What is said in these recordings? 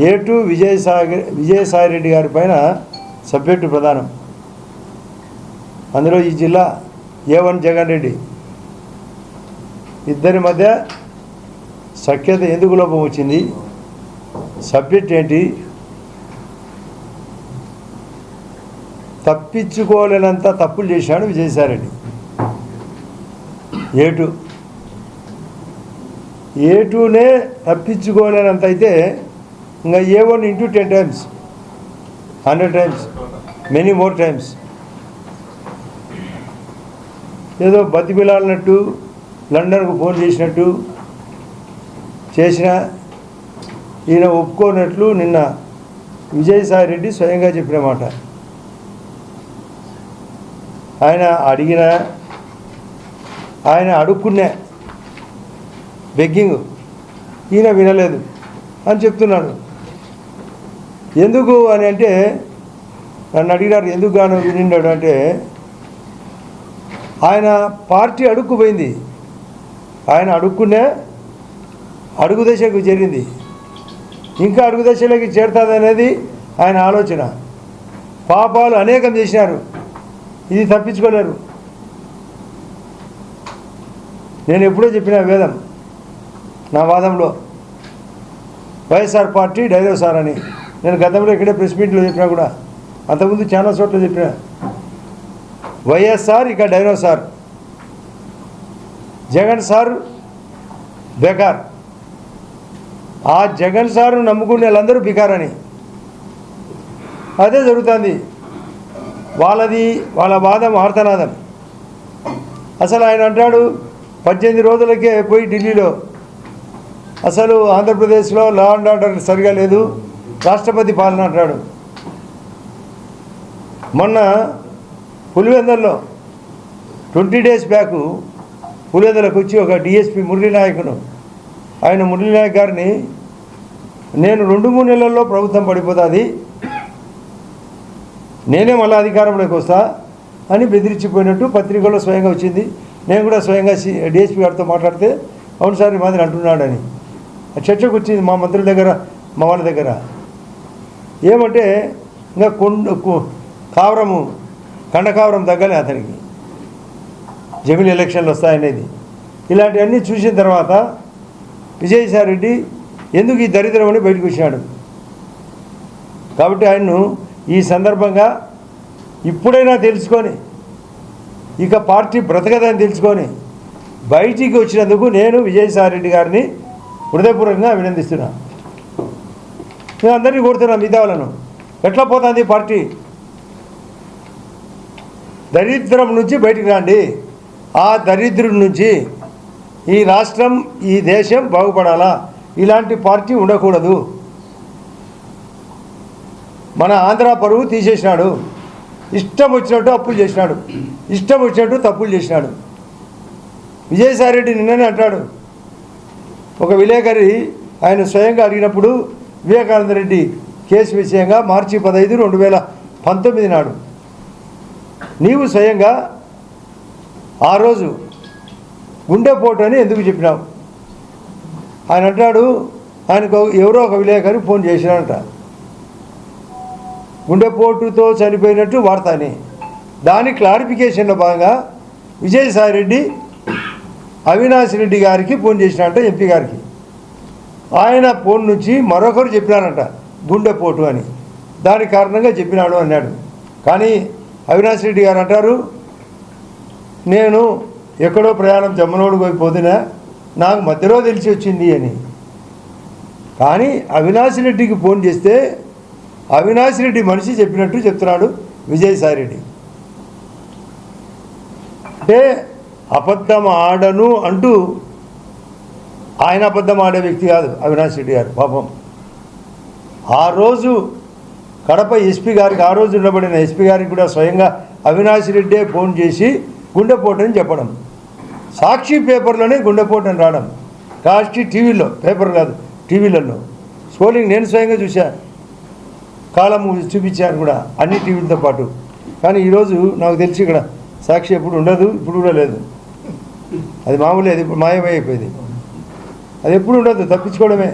A2 Vijayasai Reddy గారి పైన subject ప్రధానం. అందులో ఈ జిల్లా A1 జగన్ రెడ్డి ఇద్దరి మధ్య సఖ్యత ఎందుకు లోపం వచ్చింది, సబ్జెక్ట్ ఏంటి, తప్పించుకోలేనంత తప్పులు చేశాడు విజయసాయి రెడ్డి. A2నే తప్పించుకోలేనంత అయితే ఇంకా A1 × 10 times, 100 times, many more times. ఏదో బతిమిలాడినట్టు లండన్కు ఫోన్ చేసినట్టు చేసిన ఈయన ఒప్పుకోనట్లు నిన్న విజయసాయి రెడ్డి స్వయంగా చెప్పిన మాట. ఆయన అడుక్కునే బెగ్గింగ్ ఈయన వినలేదు అని చెప్తున్నాడు. ఎందుకు అని అంటే నన్ను అడిగినారు ఎందుకు గాను వినిన్నాడు అంటే ఆయన పార్టీ అడుక్కుపోయింది, ఆయన అడుక్కునే అడుగు దశకు చేరింది, ఇంకా అడుగు దశలోకి చేరుతుంది అనేది ఆయన ఆలోచన. పాపాలు అనేకం చేసినారు, ఇది తప్పించుకోలేరు. నేను ఎప్పుడో చెప్పిన వేదం నా వాదంలో వైఎస్ఆర్ పార్టీ డైనోసార్ అని. నేను గతంలో ఇక్కడే ప్రెస్ మీట్లో చెప్పినా కూడా, అంతకుముందు చాలా చోట్ల చెప్పిన వైఎస్ఆర్ ఇక డైనోసార్, జగన్ సార్ బేకార్. ఆ జగన్ సార్ను నమ్ముకునే వాళ్ళందరూ బికారని. అదే జరుగుతుంది. వాళ్ళ వాదం ఆర్తనాదం. అసలు ఆయన అంటాడు 18 రోజులకే పోయి ఢిల్లీలో అసలు ఆంధ్రప్రదేశ్లో లా అండ్ ఆర్డర్ సరిగా లేదు, రాష్ట్రపతి పాలన అంటాడు. మొన్న పులివెందుల్లో 20 days బ్యాక్ పులివెందులకు వచ్చి ఒక డిఎస్పీ మురళీనాయకును, ఆయన మురళీనాయక్ గారిని నేను 2-3 నెలల్లో ప్రభుత్వం పడిపోతుంది, నేనే మళ్ళీ అధికారంలోకి వస్తా అని బెదిరించిపోయినట్టు పత్రికల్లో స్వయంగా వచ్చింది. నేను కూడా స్వయంగా డిఎస్పీ గారితో మాట్లాడితే అవును సార్ ఈ మాదిరి అంటున్నాడని చర్చకు వచ్చింది మా మంత్రుల దగ్గర, మా వాళ్ళ దగ్గర. ఏమంటే ఇంకా కండకావరం తగ్గలే అతనికి, జమిలి ఎలక్షన్లు వస్తాయనేది. ఇలాంటివన్నీ చూసిన తర్వాత విజయసాయి రెడ్డి ఎందుకు ఈ దరిద్రం అని బయటకు వచ్చాడు. కాబట్టి ఆయన్ను ఈ సందర్భంగా ఇప్పుడైనా తెలుసుకొని, ఇక పార్టీ బ్రతకదని తెలుసుకొని బయటికి వచ్చినందుకు నేను విజయసాయి రెడ్డి గారిని హృదయపూర్వకంగా అభినందిస్తున్నా. నేను అందరినీ కోరుతున్నా మిగతా వాళ్ళను, ఎట్లా పోతుంది పార్టీ, దరిద్రం నుంచి బయటికి రండి. ఆ దరిద్రం నుంచి ఈ రాష్ట్రం ఈ దేశం బాగుపడాలా, ఇలాంటి పార్టీ ఉండకూడదు. మన ఆంధ్ర పరువు తీసేసినాడు, ఇష్టం వచ్చినట్టు అప్పులు చేసినాడు, ఇష్టం వచ్చినట్టు తప్పులు చేసినాడు. విజయసాయి రెడ్డి నిన్ననే అంటాడు, ఒక విలేకరి ఆయన స్వయంగా అడిగినప్పుడు వివేకానంద రెడ్డి కేసు విషయంగా మార్చి 15, 2019 నాడు నీవు స్వయంగా ఆ రోజు గుండెపోటు అని ఎందుకు చెప్పినావు? ఆయన అంటాడు, ఆయనకు ఎవరో ఒక విలేకరి ఫోన్ చేసినాడంట, గుండెపోటుతో చనిపోయినట్టు వార్త అని. దాని క్లారిఫికేషన్లో భాగంగా విజయసాయి రెడ్డి అవినాష్ రెడ్డి గారికి ఫోన్ చేసినాడంట, ఎంపీ గారికి. ఆయన ఫోన్ నుంచి మరొకరు చెప్పినారంట గుండెపోటు అని, దాని కారణంగా చెప్పినాడు అన్నాడు. కానీ అవినాష్ రెడ్డి గారు అంటారు, నేను ఎక్కడో ప్రయాణం జమ్మనోడు పోయిపోతున్నా, నాకు మధ్యలో తెలిసి వచ్చింది అని. కానీ అవినాష్ రెడ్డికి ఫోన్ చేస్తే అవినాష్ రెడ్డి మనిషి చెప్పినట్టు చెప్తున్నాడు విజయసాయి రెడ్డి. అంటే అబద్ధం ఆడను అంటూ, ఆయన అబద్ధం ఆడే వ్యక్తి కాదు అవినాష్ రెడ్డి గారు. పాపం ఆ రోజు కడప ఎస్పీ గారికి, ఆ రోజు ఉండబడిన ఎస్పీ గారికి కూడా స్వయంగా అవినాష్ రెడ్డే ఫోన్ చేసి గుండెపోటు అని చెప్పడం, సాక్షి పేపర్లోనే గుండెపోటు అని రావడం, సాక్షి టీవీలో, పేపర్ కాదు టీవీలలో స్క్రోలింగ్ నేను స్వయంగా చూశాను, కాలం చూపించాను కూడా అన్ని టీవీలతో పాటు. కానీ ఈరోజు నాకు తెలిసి ఇక్కడ సాక్షి ఎప్పుడు ఉండదు, ఇప్పుడు కూడా లేదు, అది మామూలే, అది ఇప్పుడు మాయమైపోయింది, అది ఎప్పుడు ఉండదు, తప్పించుకోవడమే.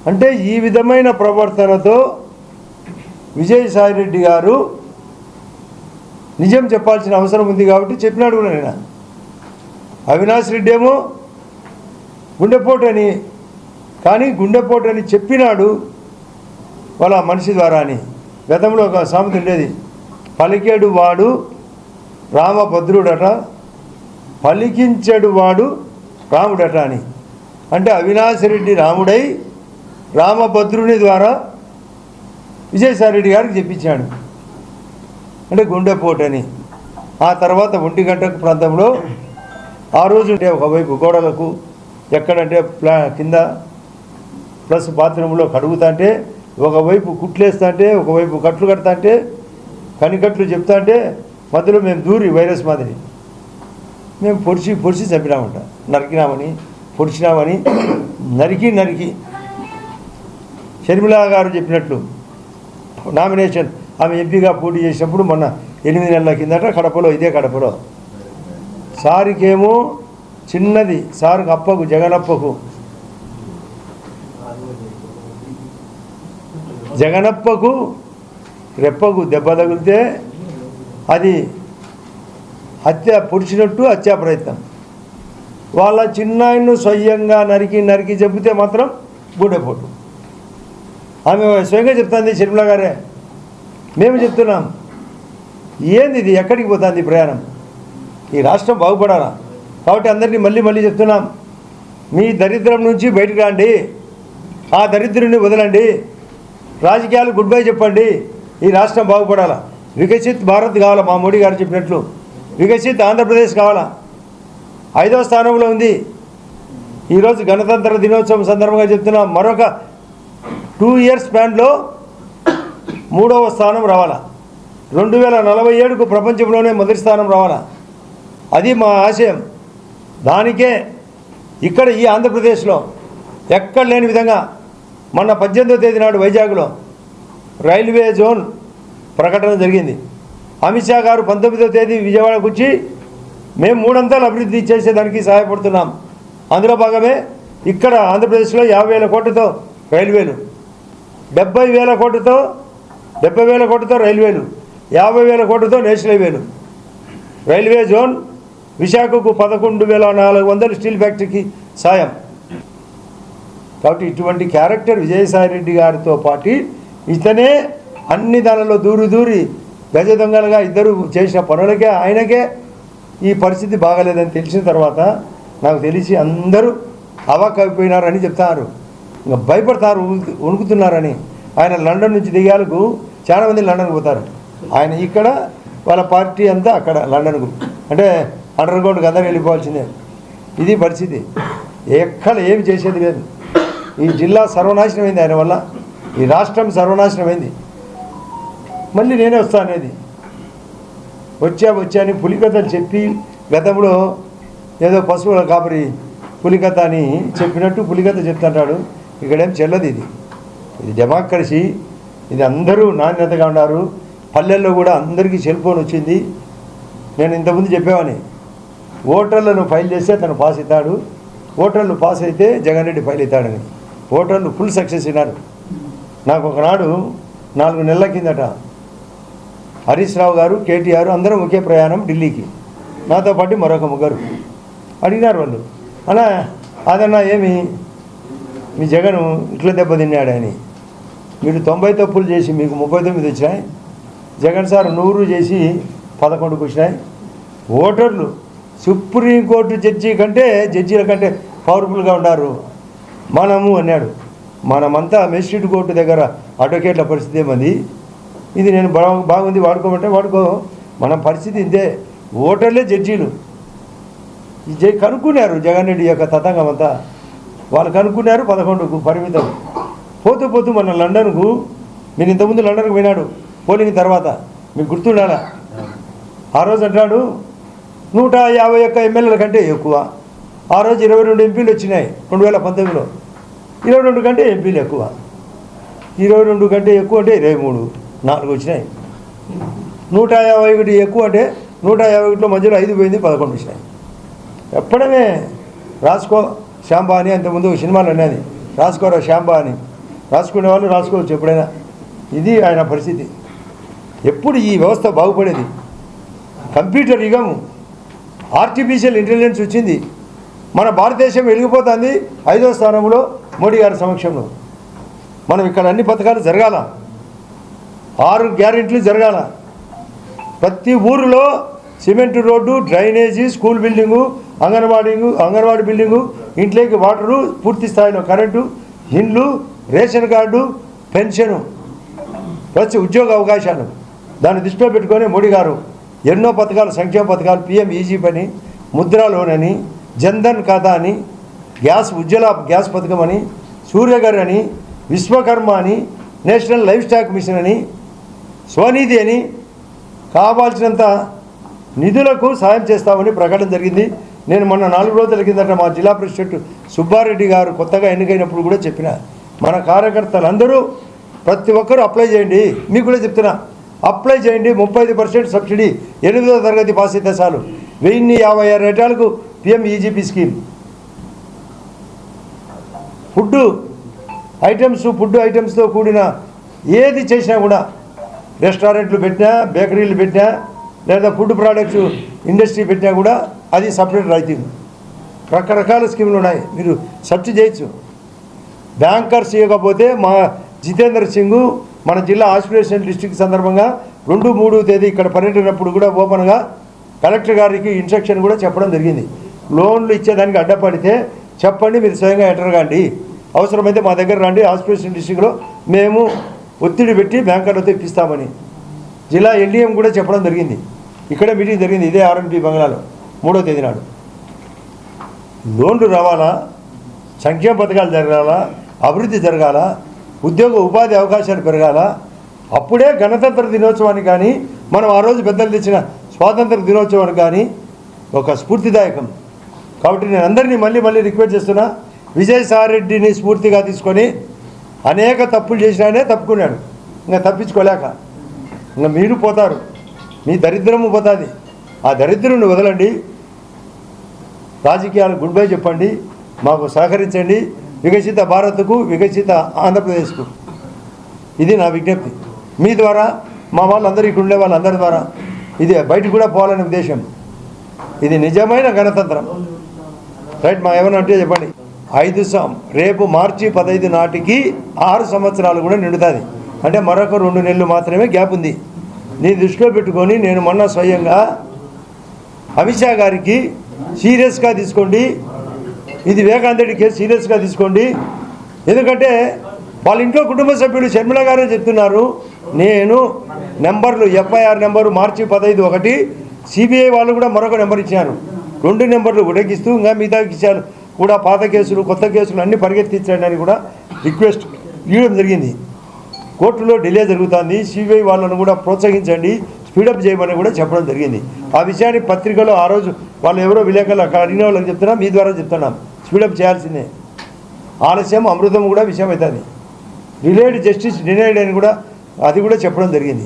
అంటే ఈ విధమైన ప్రవర్తనతో విజయసాయిరెడ్డి గారు నిజం చెప్పాల్సిన అవసరం ఉంది కాబట్టి చెప్పినాడు కూడా నేను. అవినాష్ రెడ్డి ఏమో గుండెపోటు అని, కానీ గుండెపోటు అని చెప్పినాడు వాళ్ళ మనిషి ద్వారా అని. గతంలో ఒక సామెత ఉండేది, పలికేడు వాడు రామభద్రుడట, పలికించడు వాడు రాముడట అని. అంటే అవినాష్ రెడ్డి రాముడై రామభద్రుని ద్వారా విజయసాయిరెడ్డి గారికి చెప్పించాడు, అంటే గుండెపోటు అని. ఆ తర్వాత 1 గంట ప్రాంతంలో ఆ రోజు ఉంటే ఒకవైపు గోడలకు ఎక్కడంటే కింద ప్లస్ బాత్రూంలో కడుగుతా అంటే, ఒకవైపు కుట్లేస్తా అంటే, ఒకవైపు కట్లు కడతా అంటే, కనికట్లు చెప్తా అంటే, మధ్యలో మేము దూరి వైరస్ మాదిరి మేము పొడిచి చంపినామంట. నరికినామని, పొడిచినామని, నరికి షర్మిలా గారు చెప్పినట్లు నామినేషన్ ఆమె ఎంపీగా పోటీ చేసినప్పుడు మొన్న 8 నెలల కిందట కడపలో, ఇదే కడపలో సారికేమో చిన్నది, సార్కి అప్పకు జగనప్పకు రెప్పకు దెబ్బ తగిలితే అది హత్యా ప్రయత్నం. వాళ్ళ చిన్నాయన్ను స్వయంగా నరికి చెబితే మాత్రం గుండెపోటు. ఆమె స్వయంగా చెప్తుంది షర్మిలా గారే. మేము చెప్తున్నాం, ఏంది ఇది, ఎక్కడికి పోతుంది ప్రయాణం? ఈ రాష్ట్రం బాగుపడాలా కాబట్టి అందరినీ మళ్ళీ చెప్తున్నాం, మీ దరిద్రం నుంచి బయటకు రండి, ఆ దరిద్రుని వదలండి, రాజకీయాలు గుడ్ బై చెప్పండి, ఈ రాష్ట్రం బాగుపడాలా. వికసిత్ భారత్ కావాలా, మా మోడీ గారు చెప్పినట్లు వికసిత్ ఆంధ్రప్రదేశ్ కావాలా. 5వ స్థానంలో ఉంది. ఈరోజు గణతంత్ర దినోత్సవం సందర్భంగా చెప్తున్నాం, మరొక 2 ఇయర్స్ స్పాన్లో 3వ స్థానం రావాలా. 2047కు ప్రపంచంలోనే మొదటి స్థానం రావాలా. అది మా ఆశయం. దానికే ఇక్కడ ఈ ఆంధ్రప్రదేశ్లో ఎక్కడ లేని విధంగా మొన్న 18వ తేదీ నాడు వైజాగ్లో రైల్వే జోన్ ప్రకటన జరిగింది. అమిత్ షా గారు 19వ తేదీ విజయవాడకు వచ్చి మేము 3 అంతలు అభివృద్ధి చేసేదానికి సహాయపడుతున్నాం. అందులో భాగమే ఇక్కడ ఆంధ్రప్రదేశ్లో 50,000 కోట్లతో రైల్వేలు, 70,000 కోట్లతో రైల్వేలు, 50,000 కోట్లతో నేషనల్ హైవేలు. రైల్వే జోన్ విశాఖకు 11,400 స్టీల్ ఫ్యాక్టరీకి సాయం. కాబట్టి ఇటువంటి క్యారెక్టర్ విజయసాయిరెడ్డి గారితో పాటు ఇతనే అన్ని దానిలో దూరి గజ దొంగలుగా ఇద్దరు చేసిన పనులకే ఆయనకే ఈ పరిస్థితి బాగాలేదని తెలిసిన తర్వాత నాకు తెలిసి అందరూ అవాక్కైపోయినారని చెప్తారు, ఇంకా భయపడతారు, వణుకుతున్నారని. ఆయన లండన్ నుంచి దిగాలకు చాలామంది లండన్కి పోతారు. ఆయన ఇక్కడ వాళ్ళ పార్టీ అంతా అక్కడ లండన్కు, అంటే అండర్ గ్రౌండ్కి అందరూ వెళ్ళిపోవాల్సిందే. ఇది పరిస్థితి. ఎక్కడ ఏమి చేసేది లేదు. ఈ జిల్లా సర్వనాశనమైంది ఆయన వల్ల, ఈ రాష్ట్రం సర్వనాశనమైంది. మళ్ళీ నేనే వస్తా అనేది వచ్చా అని పులికథలు చెప్పి గతంలో ఏదో పశువుల కాపరి పులికథ అని చెప్పినట్టు పులికథ చెప్తుంటాడు. ఇక్కడేం చెల్లదు. ఇది డెమోక్రసీ. ఇది అందరూ నాణ్యతగా ఉన్నారు. పల్లెల్లో కూడా అందరికీ సెల్ ఫోన్ వచ్చింది. నేను ఇంతకుముందు చెప్పేవాని, ఓటర్లను ఫైల్ చేస్తే తను పాస్ అవుతాడు, ఓటర్లు పాస్ అయితే జగన్ రెడ్డి ఫైల్ అవుతాడని. ఓటర్లు ఫుల్ సక్సెస్ అయినారు. నాకు ఒకనాడు 4 నెలల కిందట హరీష్ రావు గారు, కేటీఆర్ అందరం ఒకే ప్రయాణం ఢిల్లీకి, నాతో పాటు మరొక 3 అడిగినారు వాళ్ళు, అలా అదన్నా ఏమి మీ జగన్ ఇట్లా దెబ్బతిన్నాడని. మీరు 90 తప్పులు చేసి మీకు 39 వచ్చినాయి, జగన్ సార్ 100 చేసి 11కు వచ్చినాయి. ఓటర్లు సుప్రీంకోర్టు జడ్జీల కంటే పవర్ఫుల్గా ఉన్నారు మనము అన్నాడు. మనమంతా మెజిస్ట్రేట్ కోర్టు దగ్గర అడ్వకేట్ల పరిస్థితి ఏమంది. ఇది నేను బాగుంది వాడుకోమంటే వాడుకో, మన పరిస్థితి ఇంతే. ఓటర్లే జడ్జీలు కనుక్కున్నారు జగన్ రెడ్డి యొక్క తతంగం అంతా. వాళ్ళు కనుక్కున్నారు 11కు పరిమితం. పోతూ మన లండన్కు, మీరు ఇంతకుముందు లండన్కు పోయినాడు పోలింగ్ తర్వాత, మీకు గుర్తుండాలా. ఆ రోజు అంటాడు 151 ఎమ్మెల్యేల కంటే ఎక్కువ. ఆ రోజు 22 ఎంపీలు వచ్చినాయి 2019లో. 22 కంటే ఎంపీలు ఎక్కువ. 22 కంటే ఎక్కువ అంటే 23, 4 వచ్చినాయి. 151 ఎక్కువ అంటే 151లో మధ్యలో 5 పోయింది, 11 వచ్చినాయి. చెప్పడమే రాసుకో శాంబా అని. అంతకుముందు సినిమాలు అనేది రాసుకోరా శాంబా అని. రాసుకునే వాళ్ళు రాసుకోవచ్చు ఎప్పుడైనా. ఇది ఆయన పరిస్థితి. ఎప్పుడు ఈ వ్యవస్థ బాగుపడేది? కంప్యూటర్ యుగం, ఆర్టిఫిషియల్ ఇంటెలిజెన్స్ వచ్చింది. మన భారతదేశం వెలిగిపోతుంది 5వ స్థానంలో మోడీ గారి సమక్షంలో. మనం ఇక్కడ అన్ని పథకాలు జరగాల, 6 గ్యారెంటీలు జరగాల. ప్రతి ఊరిలో cement road, drainage, school building, anganwadi building, ఇంట్లోకి వాటరు, పూర్తి స్థాయిలో కరెంటు, ఇండ్లు, రేషన్ కార్డు, పెన్షను, వచ్చి ఉద్యోగ అవకాశాలు. దాన్ని దృష్టిలో పెట్టుకొని మోడీ గారు ఎన్నో పథకాలు, సంక్షేమ పథకాలు, పిఎం ఈజీ పని, ముద్రా లోన్ అని, జన్ధన్ ఖాతా అని, ఉజ్వల గ్యాస్ పథకం అని, సూర్యఘర్ అని, విశ్వకర్మ అని, నేషనల్ లైఫ్ స్టాక్ మిషన్ అని, స్వనిధి అని కావాల్సినంత నిధులకు సాయం చేస్తామని ప్రకటన జరిగింది. నేను మొన్న 4 రోజుల కిందట మా జిల్లా ప్రెసిడెంట్ సుబ్బారెడ్డి గారు కొత్తగా ఎన్నికైనప్పుడు కూడా చెప్పిన, మన కార్యకర్తలందరూ ప్రతి ఒక్కరూ అప్లై చేయండి. మీకు కూడా చెప్తున్నా, అప్లై చేయండి. 35% సబ్సిడీ, 8వ తరగతి పాస్ అయితే చాలు. 1056 రేటాలకు పిఎం ఈజీపీ స్కీమ్. ఫుడ్ ఐటమ్స్తో కూడిన ఏది చేసినా కూడా, రెస్టారెంట్లు పెట్టినా, బేకరీలు పెట్టినా, లేదా ఫుడ్ ప్రోడక్ట్స్ ఇండస్ట్రీ పెట్టినా కూడా అది సపరేట్ రైతు. రకరకాల స్కీములు ఉన్నాయి, మీరు సెర్చ్ చేయొచ్చు. బ్యాంకర్స్ ఇవ్వకపోతే మా జితేంద్ర సింగ్ మన జిల్లా ఆస్పిరేషన్ డిస్ట్రిక్ట్ సందర్భంగా 2-3 తేదీ ఇక్కడ పర్యటనప్పుడు కూడా ఓపెన్గా కలెక్టర్ గారికి ఇన్స్ట్రక్షన్ కూడా చెప్పడం జరిగింది. లోన్లు ఇచ్చేదానికి అడ్డపడితే చెప్పండి, మీరు స్వయంగా ఎంటర్ కాండి, అవసరమైతే మా దగ్గర రండి, ఆస్పిరేషన్ డిస్ట్రిక్ట్లో మేము ఒత్తిడి పెట్టి బ్యాంకర్లతో ఇప్పిస్తామని జిల్లా ఎల్డీఎం కూడా చెప్పడం జరిగింది. ఇక్కడే మీటింగ్ జరిగింది, ఇదే ఆర్ఎన్పి బంగ్లాలో 3వ తేదీ నాడు. లోన్లు రావాలా, సంక్షేమ పథకాలు జరగాల, అభివృద్ధి జరగాల, ఉద్యోగ ఉపాధి అవకాశాలు పెరగాల. అప్పుడే గణతంత్ర దినోత్సవానికి కానీ, మనం ఆ రోజు పెద్దలు తెచ్చిన స్వాతంత్ర దినోత్సవానికి కానీ ఒక స్ఫూర్తిదాయకం. కాబట్టి నేను అందరినీ మళ్ళీ రిక్వెస్ట్ చేస్తున్నా, విజయసాయిరెడ్డిని స్ఫూర్తిగా తీసుకొని అనేక తప్పులు చేసినానే తప్పుకున్నాడు. ఇంకా తప్పించుకోలేక ఇంకా మీరు పోతారు, మీ దరిద్రము పోతుంది. ఆ దరిద్రుని వదలండి, రాజకీయాలు గుడ్ బై చెప్పండి, మాకు సహకరించండి. వికసిత భారత్కు, వికసిత ఆంధ్రప్రదేశ్కు ఇది నా విజ్ఞప్తి. మీ ద్వారా, మా వాళ్ళందరూ ఇక్కడ ఉండే వాళ్ళందరి ద్వారా ఇది బయటకు కూడా పోవాలనే ఉద్దేశం. ఇది నిజమైన గణతంత్రం. రైట్, మా ఏమన్నా అంటే చెప్పండి. రేపు మార్చి 15 నాటికి 6 సంవత్సరాలు కూడా నిండుతుంది. అంటే మరొక 2 నెలలు మాత్రమే గ్యాప్ ఉంది. నీ దృష్టిలో పెట్టుకొని నేను మొన్న స్వయంగా అమిత్ షా గారికి సీరియస్గా తీసుకోండి, ఇది వివేకానంద రెడ్డి కేసు సీరియస్గా తీసుకోండి. ఎందుకంటే వాళ్ళ ఇంట్లో కుటుంబ సభ్యులు షర్మిల గారే చెప్తున్నారు, నేను నెంబర్లు ఎఫ్ఐఆర్ నెంబరు మార్చి 15 ఒకటి, సిబిఐ వాళ్ళు కూడా మరొక నెంబర్ ఇచ్చారు. 2 నెంబర్లు ఉడకిస్తూ ఇంకా మిగతా ఇచ్చారు కూడా. పాత కేసులు, కొత్త కేసులు అన్నీ పరిగెత్తించండి అని కూడా రిక్వెస్ట్ ఇవ్వడం జరిగింది. కోర్టులో డిలే జరుగుతుంది, సిబిఐ వాళ్ళను కూడా ప్రోత్సహించండి, స్పీడప్ చేయమని కూడా చెప్పడం జరిగింది. ఆ విషయాన్ని పత్రికలో ఆ రోజు వాళ్ళు ఎవరో విలేకరులు అక్కడ అడిగిన వాళ్ళకి చెప్తున్నా, మీ ద్వారా చెప్తున్నాం, స్పీడప్ చేయాల్సిందే. ఆలస్యం అమృతం కూడా విషయం అవుతుంది. డిలేడ్ జస్టిస్ డినైడ్ అని కూడా అది కూడా చెప్పడం జరిగింది.